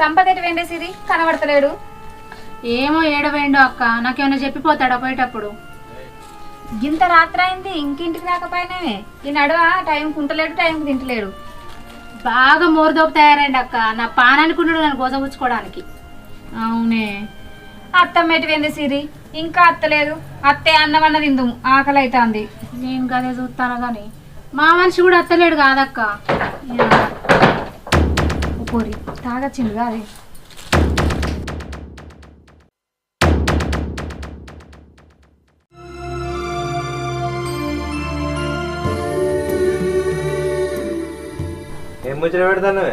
సంపద ఎటు వెండే సిరి కనబడతలేడు. ఏమో ఏడవేండో అక్క, నాకేమైనా చెప్పిపోతాడా పోయేటప్పుడు. గింత రాత్రి అయింది ఇంకింటికి రాకపోయినామే. ఈ నడువ టైంకి ఉంటలేడు, టైంకి తింటలేడు. బాగా మోరదోపు తయారైండి అక్క, నా పానానికి ఉన్నాడు నన్ను గోసపుచ్చుకోవడానికి. అవునే, అత్తమ్మ ఎటు వెందే సిరి ఇంకా అత్తలేదు. అత్తే అన్నమన్న తిందు, ఆకలి అవుతుంది. నేను గదే చూస్తాను కానీ మా మనిషి కూడా అత్తలేడు కాదక్క. పోరి తాగచ్చింది కాదే. ఏం ముచ్చట పెడతాను?